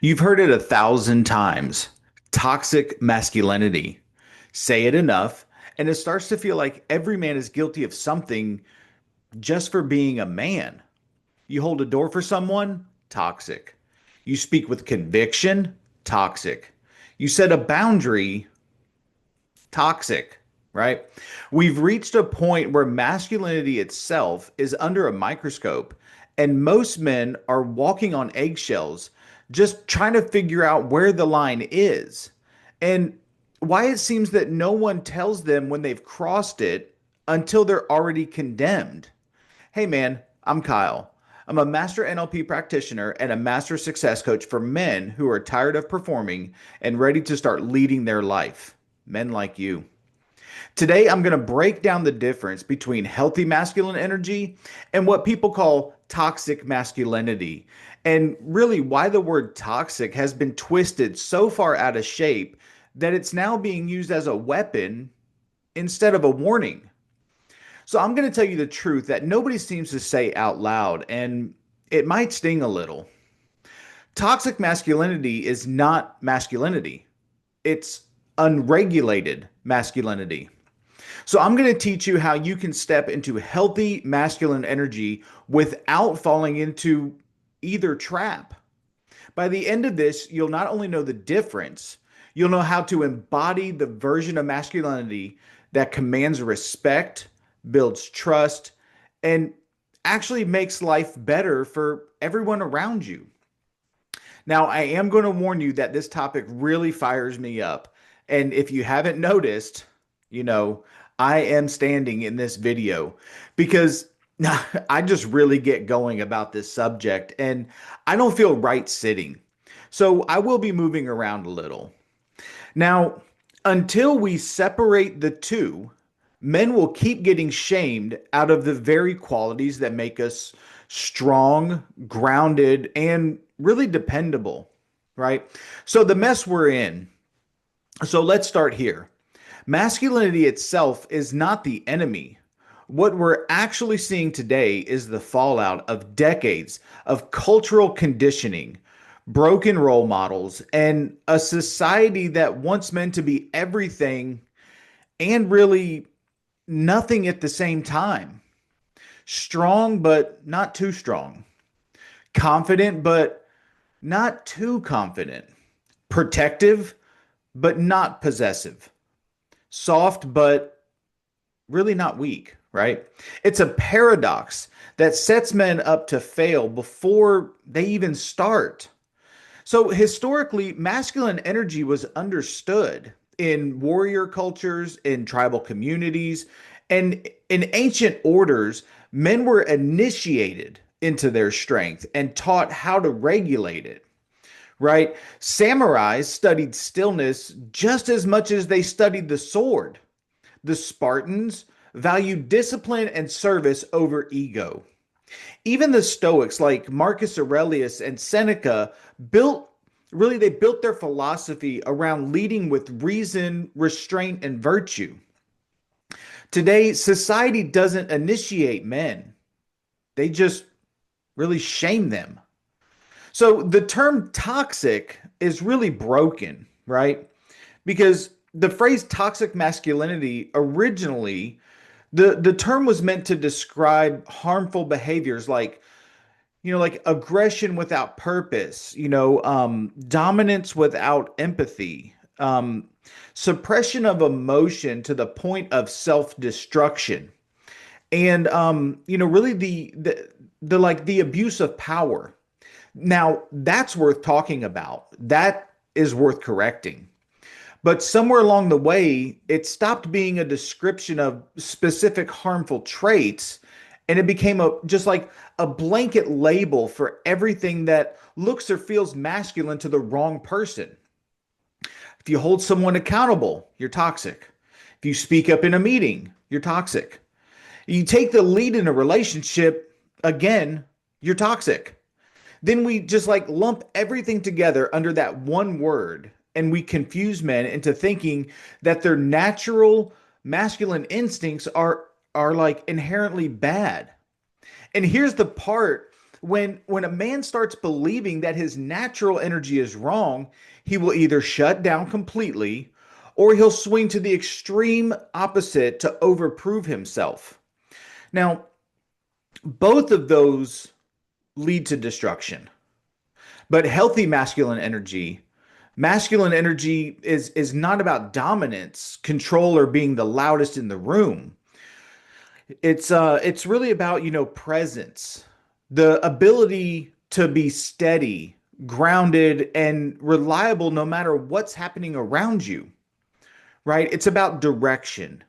You've heard it 1,000 times. Toxic masculinity. Say it enough, and it starts to feel like every man is guilty of something just for being a man. You hold a door for someone, toxic. You speak with conviction, toxic. You set a boundary, toxic, right? We've reached a point where masculinity itself is under a microscope, and most men are walking on eggshells, just trying to figure out where the line is and why it seems that no one tells them when they've crossed it until they're already condemned. Hey man, I'm Kyle. I'm a master NLP practitioner and a master success coach for men who are tired of performing and ready to start leading their life. Men like you. Today, I'm going to break down the difference between healthy masculine energy and what people call toxic masculinity, and really why the word toxic has been twisted so far out of shape that it's now being used as a weapon instead of a warning. So, I'm going to tell you the truth that nobody seems to say out loud, and it might sting a little. Toxic masculinity is not masculinity, it's unregulated masculinity. So, I'm going to teach you how you can step into healthy masculine energy without falling into either trap. By the end of this, you'll not only know the difference, you'll know how to embody the version of masculinity that commands respect, builds trust, and actually makes life better for everyone around you. Now, I am going to warn you that this topic really fires me up. And if you haven't noticed, you know, I am standing in this video because I just really get going about this subject and I don't feel right sitting. So I will be moving around a little. Now, until we separate the two, men will keep getting shamed out of the very qualities that make us strong, grounded, and really dependable, right? So the mess we're in. So let's start here. Masculinity itself is not the enemy. What we're actually seeing today is the fallout of decades of cultural conditioning, broken role models, and a society that wants men to be everything and really nothing at the same time. Strong, but not too strong. Confident, but not too confident. Protective, but not possessive. Soft, but really not weak, right? It's a paradox that sets men up to fail before they even start. So, historically, masculine energy was understood in warrior cultures, in tribal communities, and in ancient orders. Men were initiated into their strength and taught how to regulate it, right? Samurais studied stillness just as much as they studied the sword. The Spartans valued discipline and service over ego. Even the Stoics like Marcus Aurelius and Seneca built they built their philosophy around leading with reason, restraint, and virtue. Today, society doesn't initiate men. They just really shame them. So the term toxic is really broken, right? Because the phrase toxic masculinity originally, the term was meant to describe harmful behaviors like, like aggression without purpose, dominance without empathy, suppression of emotion to the point of self-destruction, and really the like the abuse of power. Now, that's worth talking about. That is worth correcting. But somewhere along the way, it stopped being a description of specific harmful traits and it became just like a blanket label for everything that looks or feels masculine to the wrong person. If you hold someone accountable, you're toxic. If you speak up in a meeting, you're toxic. You take the lead in a relationship, again, you're toxic. Then we just like lump everything together under that one word and we confuse men into thinking that their natural masculine instincts are like inherently bad. And here's the part When a man starts believing that his natural energy is wrong, he will either shut down completely or he'll swing to the extreme opposite to overprove himself. Now, both of those lead to destruction. But healthy masculine energy is not about dominance, control, or being the loudest in the room. It's really about, presence, the ability to be steady, grounded, and reliable no matter what's happening around you, right? It's about direction,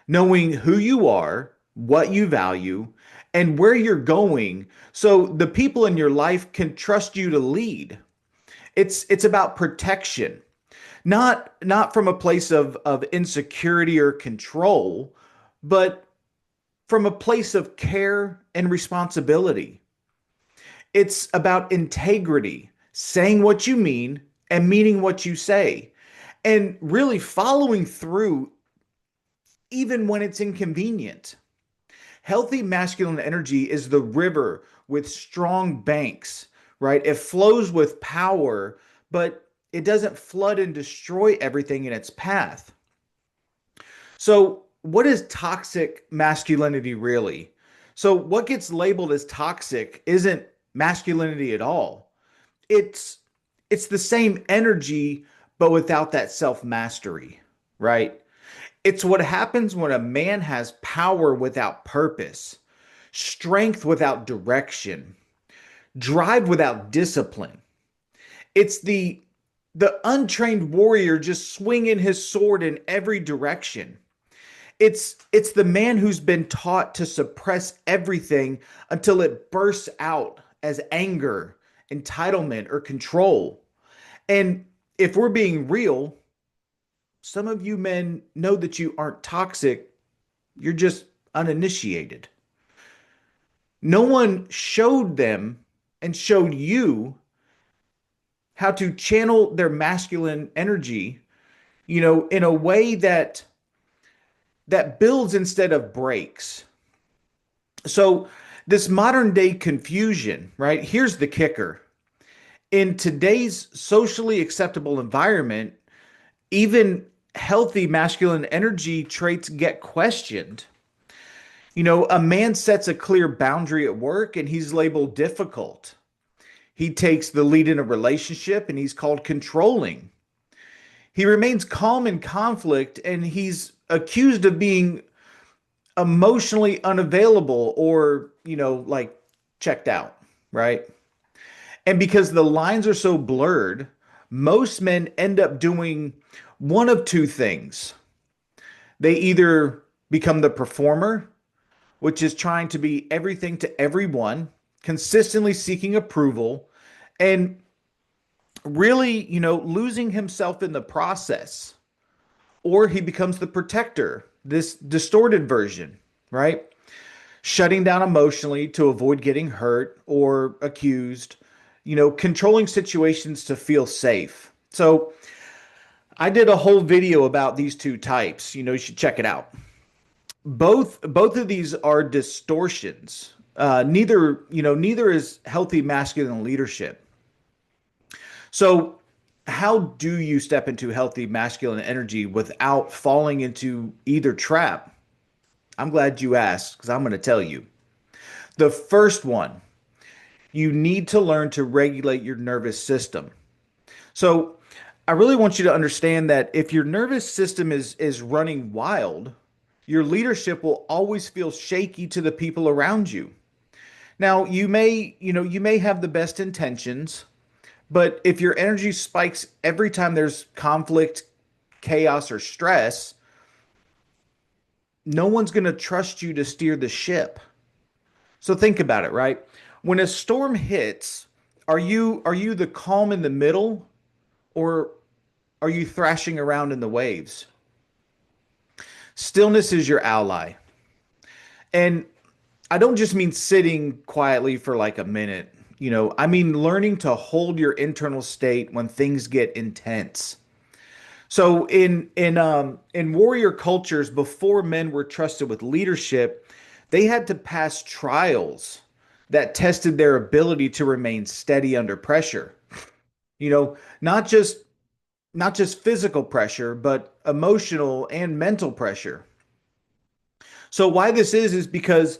knowing who you are, what you value, and where you're going so the people in your life can trust you to lead. It's about protection, not from a place of insecurity or control, but from a place of care and responsibility. It's about integrity, saying what you mean and meaning what you say, and really following through even when it's inconvenient. Healthy masculine energy is the river with strong banks, right? It flows with power, but it doesn't flood and destroy everything in its path. So, what is toxic masculinity really? So, what gets labeled as toxic isn't masculinity at all. It's it's the same energy but without that self-mastery, right? It's what happens when a man has power without purpose, strength without direction, drive without discipline. It's the untrained warrior just swinging his sword in every direction. It's the man who's been taught to suppress everything until it bursts out as anger, entitlement, or control. And if we're being real, some of you men know that you aren't toxic, you're just uninitiated. No one showed them and showed you how to channel their masculine energy, in a way that builds instead of breaks. So, this modern day confusion, right? Here's the kicker. In today's socially acceptable environment, even healthy masculine energy traits get questioned. A man sets a clear boundary at work and he's labeled difficult. He takes the lead in a relationship and he's called controlling. He remains calm in conflict and he's accused of being emotionally unavailable or, like checked out, right? And because the lines are so blurred, most men end up doing one of two things. They either become the performer, which is trying to be everything to everyone, consistently seeking approval, and really, losing himself in the process. Or he becomes the protector, this distorted version, right? Shutting down emotionally to avoid getting hurt or accused, controlling situations to feel safe. So I did a whole video about these two types. You should check it out. Both of these are distortions. Neither is healthy masculine leadership. So, how do you step into healthy masculine energy without falling into either trap? I'm glad you asked because I'm going to tell you. The first one, you need to learn to regulate your nervous system. So, I really want you to understand that if your nervous system is running wild, your leadership will always feel shaky to the people around you. Now, you may have the best intentions, but if your energy spikes every time there's conflict, chaos, or stress, no one's going to trust you to steer the ship. So think about it, right? When a storm hits, are you the calm in the middle or are you thrashing around in the waves? Stillness is your ally. And I don't just mean sitting quietly for like a minute. I mean learning to hold your internal state when things get intense. So in warrior cultures before men were trusted with leadership, they had to pass trials, that tested their ability to remain steady under pressure. You know, not just physical pressure, but emotional and mental pressure. So why this is because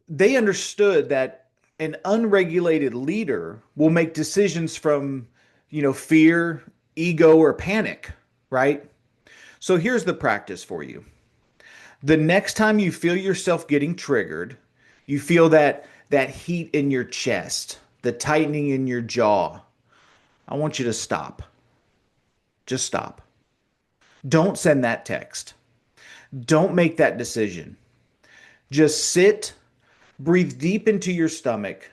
they understood that an unregulated leader will make decisions from, fear, ego, or panic, right? So here's the practice for you. The next time you feel yourself getting triggered, you feel that heat in your chest, the tightening in your jaw, I want you to stop. Just stop. Don't send that text. Don't make that decision. Just sit, breathe deep into your stomach,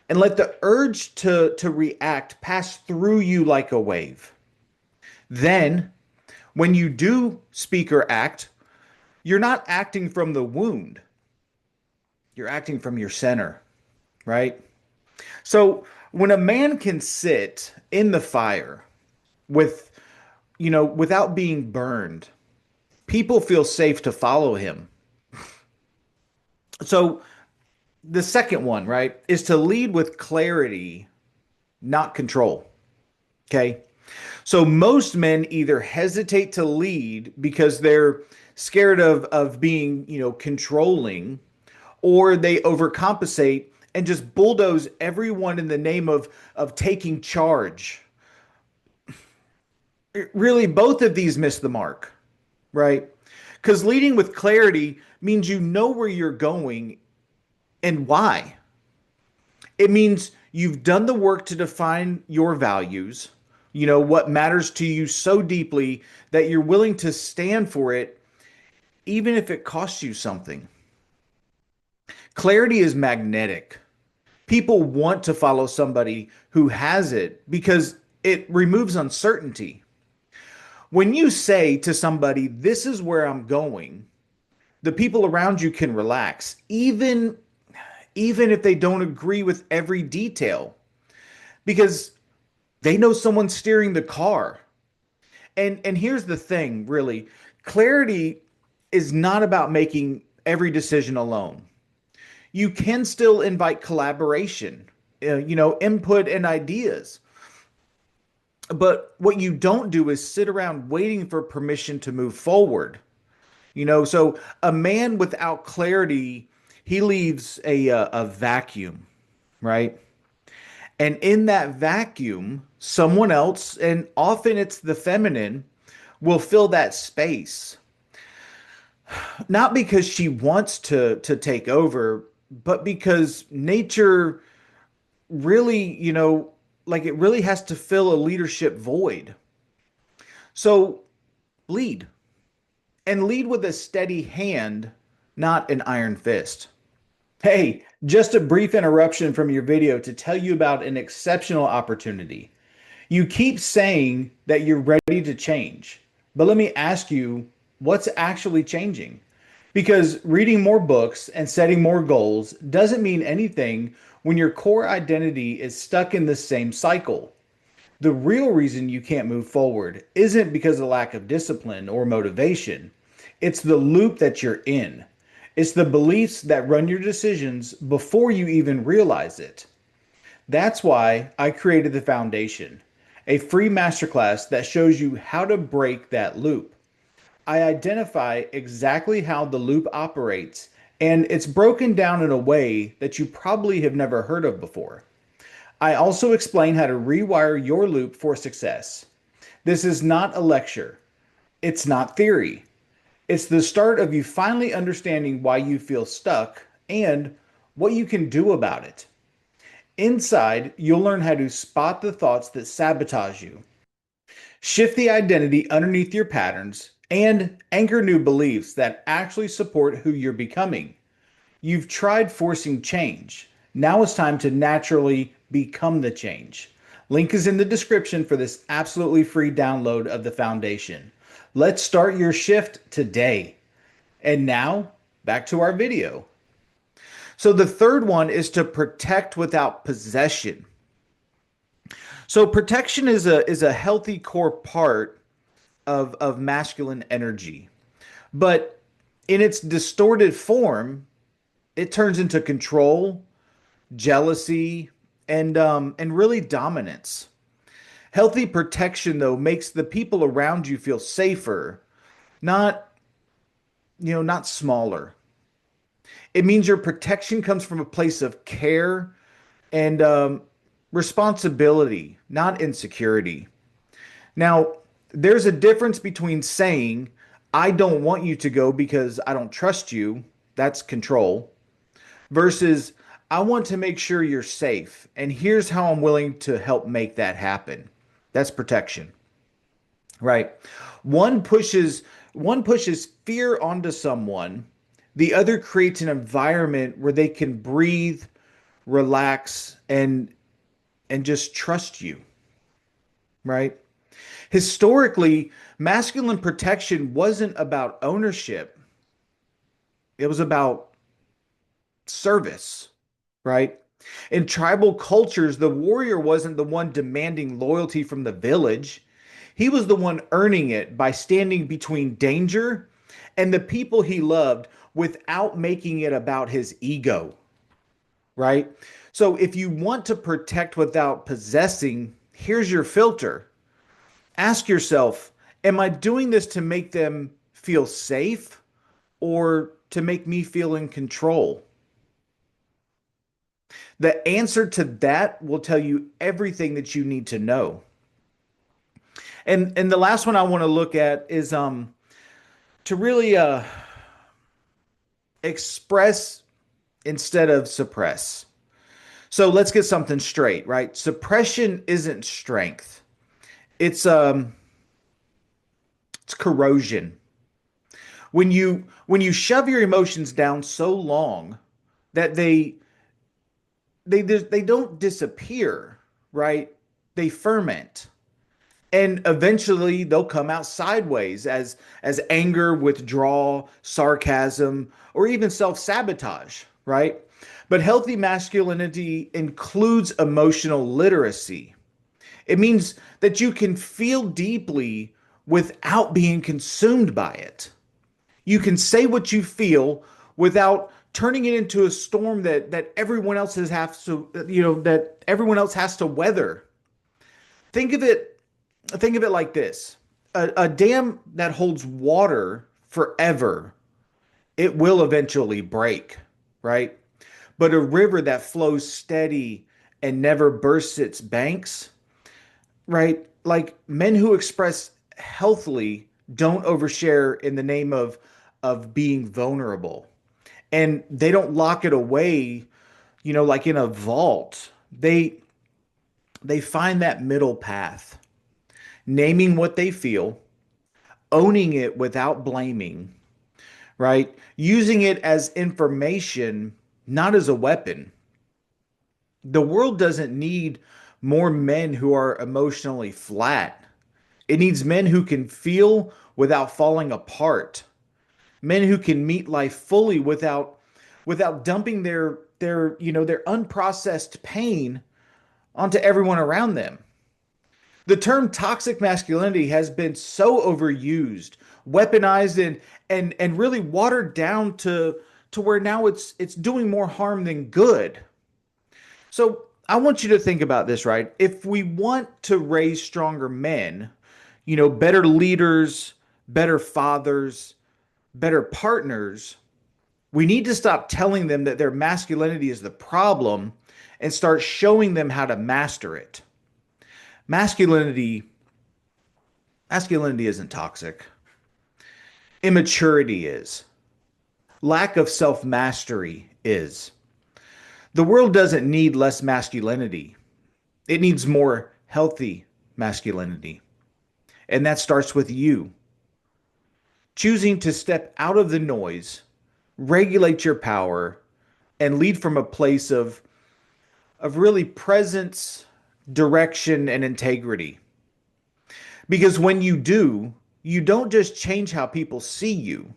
and let the urge to react pass through you like a wave. Then, when you do speak or act, you're not acting from the wound. You're acting from your center, right? So, when a man can sit in the fire with, without being burned, people feel safe to follow him. So, the second one, right, is to lead with clarity, not control. Okay. So most men either hesitate to lead because they're scared of being, controlling, or they overcompensate and just bulldoze everyone in the name of taking charge. Really, both of these miss the mark, right? Because leading with clarity means you know where you're going and why. It means you've done the work to define your values, what matters to you so deeply that you're willing to stand for it, even if it costs you something. Clarity is magnetic. People want to follow somebody who has it because it removes uncertainty. When you say to somebody, "This is where I'm going," the people around you can relax, even if they don't agree with every detail, because they know someone's steering the car. And here's the thing, really. Clarity is not about making every decision alone. You can still invite collaboration, input and ideas. But what you don't do is sit around waiting for permission to move forward. So a man without clarity, he leaves a vacuum, right? And in that vacuum, someone else, and often it's the feminine, will fill that space. Not because she wants to take over, but because nature really, like it really has to fill a leadership void. So lead, and lead with a steady hand, not an iron fist. Hey, just a brief interruption from your video to tell you about an exceptional opportunity. You keep saying that you're ready to change, but let me ask you, what's actually changing? Because reading more books and setting more goals doesn't mean anything when your core identity is stuck in the same cycle. The real reason you can't move forward isn't because of lack of discipline or motivation. It's the loop that you're in. It's the beliefs that run your decisions before you even realize it. That's why I created the foundation, a free masterclass that shows you how to break that loop. I identify exactly how the loop operates, and it's broken down in a way that you probably have never heard of before. I also explain how to rewire your loop for success. This is not a lecture. It's not theory. It's the start of you finally understanding why you feel stuck and what you can do about it. Inside, you'll learn how to spot the thoughts that sabotage you, shift the identity underneath your patterns, and anchor new beliefs that actually support who you're becoming. You've tried forcing change. Now it's time to naturally become the change. Link is in the description for this absolutely free download of the foundation. Let's start your shift today. And now, back to our video. So the third one is to protect without possession. So protection is a healthy core part of masculine energy. But in its distorted form, it turns into control, jealousy, and really dominance. Healthy protection, though, makes the people around you feel safer, not, not smaller. It means your protection comes from a place of care and responsibility, not insecurity. Now, there's a difference between saying, I don't want you to go because I don't trust you, that's control, versus, I want to make sure you're safe, and here's how I'm willing to help make that happen. That's protection, right? One pushes one pushes fear onto someone, the other creates an environment where they can breathe, relax, and just trust you, right? Historically, masculine protection wasn't about ownership. It was about service, right? In tribal cultures, the warrior wasn't the one demanding loyalty from the village. He was the one earning it by standing between danger and the people he loved without making it about his ego, right? So if you want to protect without possessing, here's your filter. Ask yourself, am I doing this to make them feel safe or to make me feel in control? The answer to that will tell you everything that you need to know. And the last one I want to look at is to really express instead of suppress. So let's get something straight, right? Suppression isn't strength. It's it's corrosion. When you shove your emotions down so long that they don't disappear, right? They ferment. And eventually they'll come out sideways as anger, withdrawal, sarcasm, or even self-sabotage, right? But healthy masculinity includes emotional literacy. It means that you can feel deeply without being consumed by it. You can say what you feel without turning it into a storm that everyone else has to, that everyone else has to weather. Think of it think of it like this. A dam that holds water forever, it will eventually break, right? But a river that flows steady and never bursts its banks, right? Like men who express healthily don't overshare in the name of being vulnerable. And they don't lock it away, like in a vault. They find that middle path, naming what they feel, owning it without blaming, right? Using it as information, not as a weapon. The world doesn't need more men who are emotionally flat. It needs men who can feel without falling apart. Men who can meet life fully without dumping their unprocessed pain onto everyone around them. The term toxic masculinity has been so overused, weaponized, and really watered down to where now it's doing more harm than good. So I want you to think about this, right? If we want to raise stronger men, better leaders, better fathers, better partners, we need to stop telling them that their masculinity is the problem and start showing them how to master it. Masculinity masculinity isn't toxic. Immaturity is. Lack of self-mastery is. The world doesn't need less masculinity. It needs more healthy masculinity. And that starts with you choosing to step out of the noise, regulate your power, and lead from a place of really presence, direction, and integrity. Because when you do, you don't just change how people see you.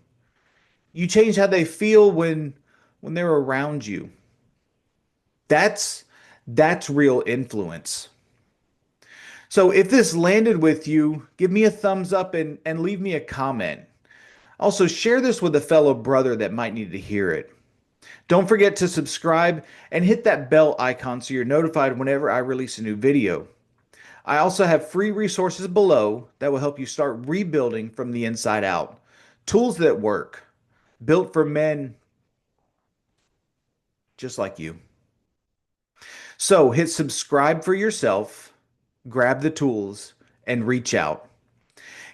You change how they feel when they're around you. That's that's real influence. So if this landed with you, give me a thumbs up and leave me a comment. Also, share this with a fellow brother that might need to hear it. Don't forget to subscribe and hit that bell icon so you're notified whenever I release a new video. I also have free resources below that will help you start rebuilding from the inside out. Tools that work, built for men just like you. So hit subscribe for yourself, grab the tools, and reach out.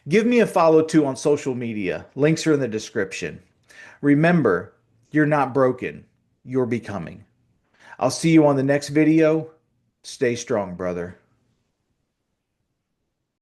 Give me a follow too on social media. Links are in the description. Remember, you're not broken, you're becoming. I'll see you on the next video. Stay strong, brother.